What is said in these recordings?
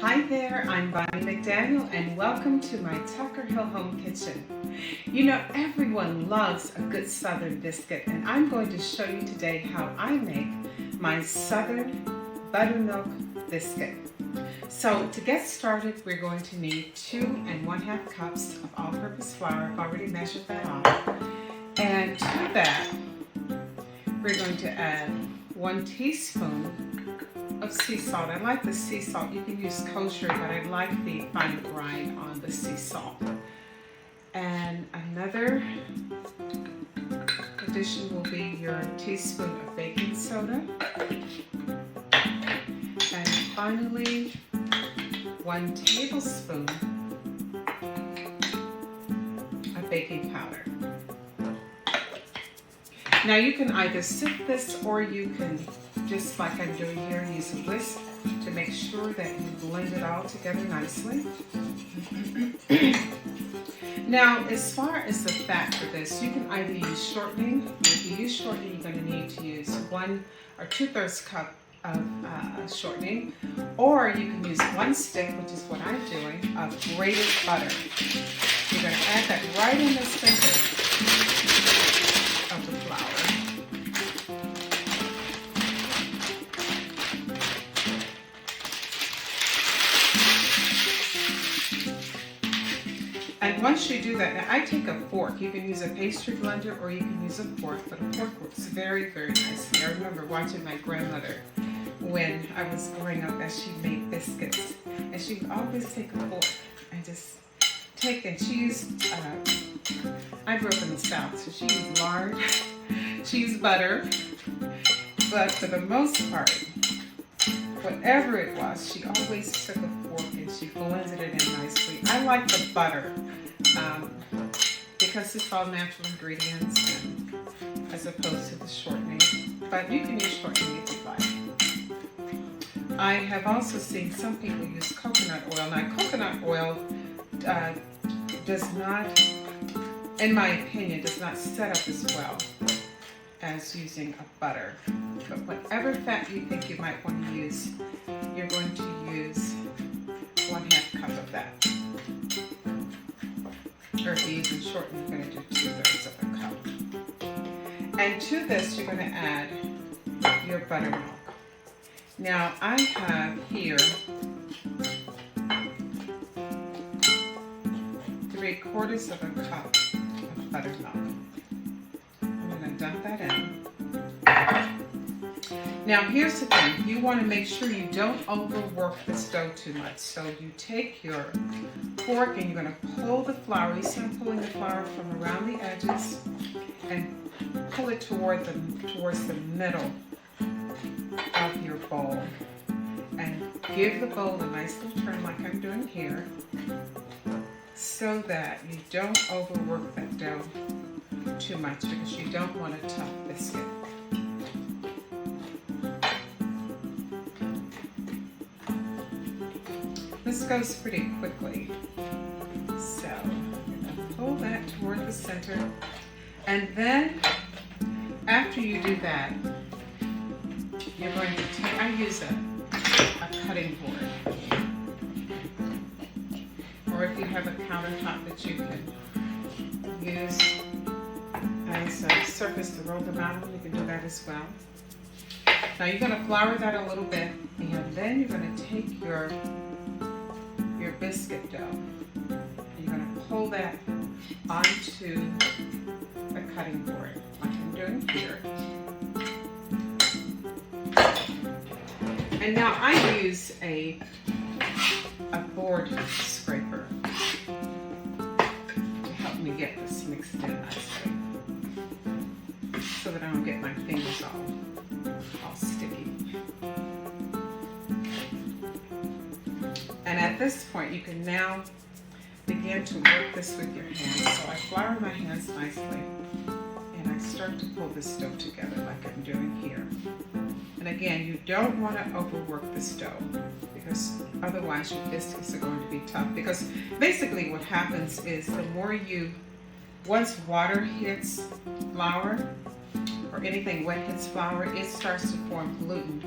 Hi there, I'm Bonnie McDaniel and welcome to my Tucker Hill Home Kitchen. You know, everyone loves a good Southern biscuit and I'm going to show you today how I make my Southern buttermilk biscuit. So to get started, we're going to need 2 1/2 cups of all-purpose flour. I've already measured that off. And to that, we're going to add 1 teaspoon of sea salt. I like the sea salt. You can use kosher, but I like the fine brine on the sea salt. And another addition will be your teaspoon of baking soda. And finally, 1 tablespoon of baking powder. Now you can either sift this or you can, just like I'm doing here, use a whisk to make sure that you blend it all together nicely. Now, as far as the fat for this, you can either use shortening. If you use shortening, you're going to need to use 1 or 2/3 cup of shortening, or you can use 1 stick, which is what I'm doing, of grated butter. You're going to add that right in the center of the flour. And once you do that, now I take a fork. You can use a pastry blender or you can use a fork, but a fork works very, very nicely. I remember watching my grandmother when I was growing up as she made biscuits, and she would always take a fork and just take it. She used, I grew up in the South, so she used lard, she used butter, but for the most part, whatever it was, she always took a fork and she blended it in nicely. I like the butter because it's all natural ingredients and, as opposed to the shortening, but you can use shortening if you like. I have also seen some people use coconut oil. Now, coconut oil does not, in my opinion, does not set up as well as using a butter. But whatever fat you think you might want to use, you're going to use 1/2 cup of that. Or if you're using shortening, you're going to do 2/3 of a cup. And to this, you're going to add your buttermilk. Now, I have here 3/4 of a cup of buttermilk. I'm going to dump that in. Now, here's the thing. You want to make sure you don't overwork the dough too much. So you take your fork and you're going to pull the flour. You see I'm pulling the flour from around the edges and pull it towards the middle of your bowl. And give the bowl a nice little turn like I'm doing here, so that you don't overwork that dough too much, because you don't want a tough biscuit. This goes pretty quickly. So you're going to pull that toward the center. And then after you do that, you're going to take, I use a cutting board. Or if you have a countertop that you can use as a surface to roll them out on, you can do that as well. Now you're going to flour that a little bit, and then you're going to take your biscuit dough, and you're going to pull that onto the cutting board, like I'm doing here. And now I use a board scraper to help me get this mixed in nicely, so that I don't get my fingers all sticky. And at this point, you can now begin to work this with your hands. So I flour my hands nicely, and I start to pull this dough together like I'm doing here. And again, you don't want to overwork this dough, because otherwise your biscuits are going to be tough. Because basically what happens is the more once water hits flour, or anything wet hits flour, it starts to form gluten.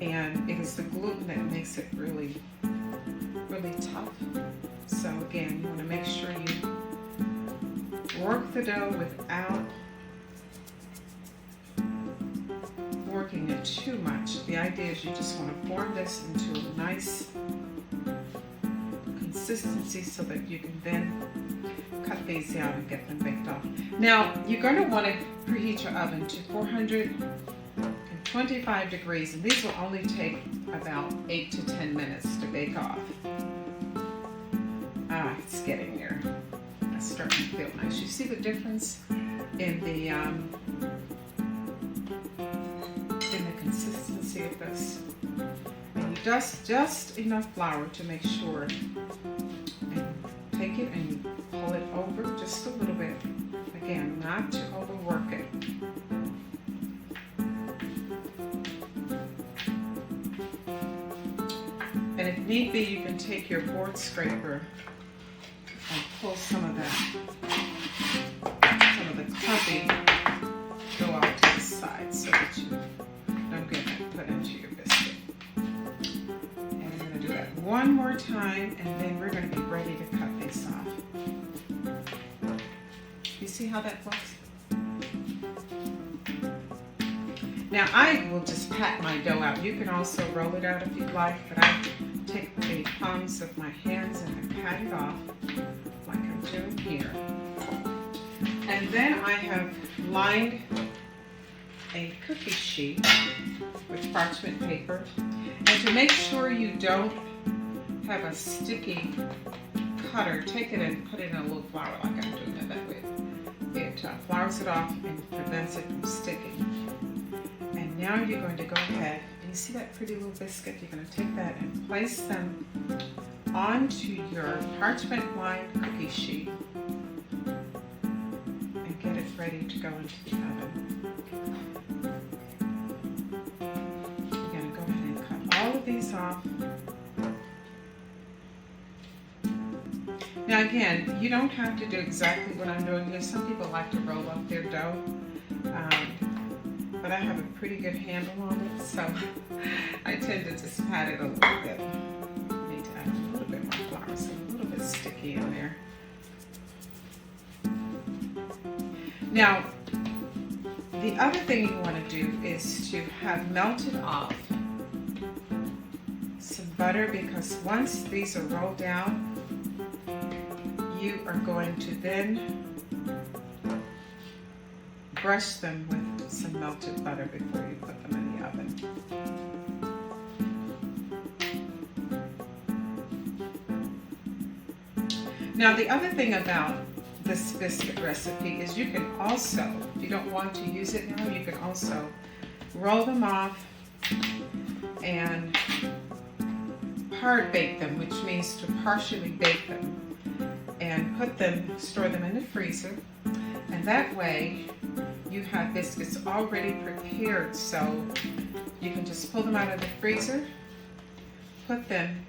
And it is the gluten that makes it really really tough. So again, you want to make sure you work the dough without working it too much. The idea is you just want to form this into a nice consistency so that you can then cut these out and get them baked off. Now, you're going to want to preheat your oven to 425 degrees, and these will only take about 8 to 10 minutes to bake off. It's getting there. It's starting to feel nice. You see the difference in the consistency of this. And you just enough flour to make sure. And take it and you pull it over just a little bit. Again, not to overwork it. And if need be, you can take your board scraper and pull some of the clumpy dough out to the side so that you don't get it put into your biscuit. And I'm going to do that one more time, and then we're going to be ready to cut this off. You see how that looks? Now I will just pat my dough out. You can also roll it out if you'd like, but I take the palms of my hands and I pat it off like I'm doing here. And then I have lined a cookie sheet with parchment paper. And to make sure you don't have a sticky cutter, take it and put it in a little flour like I'm doing it that way. It flours it off and prevents it from sticking. And now you're going to go ahead, and you see that pretty little biscuit? You're going to take that and place them onto your parchment-lined cookie sheet and get it ready to go into the oven. You're going to go ahead and cut all of these off. Now again, you don't have to do exactly what I'm doing here. Some people like to roll up their dough, but I have a pretty good handle on it, so I tend to just pat it a little bit. I need to add a little bit more flour, so a little bit sticky in there. Now, the other thing you want to do is to have melted off some butter, because once these are rolled down, you are going to then brush them with some melted butter before you put them in the oven. Now the other thing about this biscuit recipe is you can also, if you don't want to use it now, you can also roll them off and hard bake them, which means to partially bake them, and put them, store them in the freezer, and that way you have biscuits already prepared, so you can just pull them out of the freezer, put them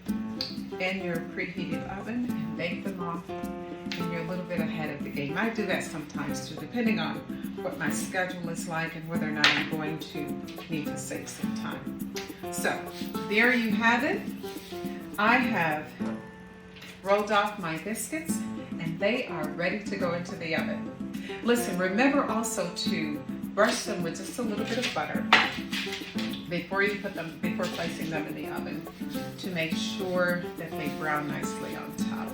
in your preheated oven and bake them off, and you're a little bit ahead of the game. I do that sometimes too, depending on what my schedule is like and whether or not I'm going to need to save some time. So there you have it. I have rolled off my biscuits and they are ready to go into the oven. Listen, remember also to brush them with just a little bit of butter before placing them in the oven, to make sure that they brown nicely on top.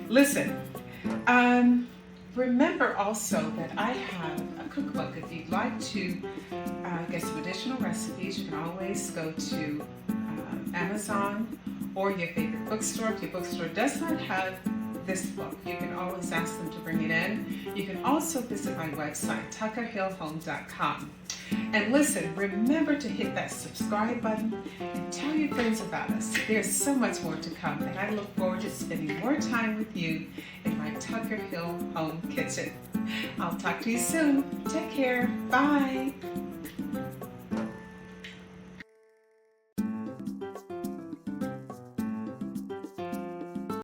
Listen, remember also that I have a cookbook. If you'd like to get some additional recipes, you can always go to Amazon or your favorite bookstore. If your bookstore does not have this book, you can always ask them to bring it in. You can also visit my website, tuckerhillhome.com. And listen, remember to hit that subscribe button and tell your friends about us. There's so much more to come, and I look forward to spending more time with you in my Tucker Hill Home Kitchen. I'll talk to you soon. Take care. Bye.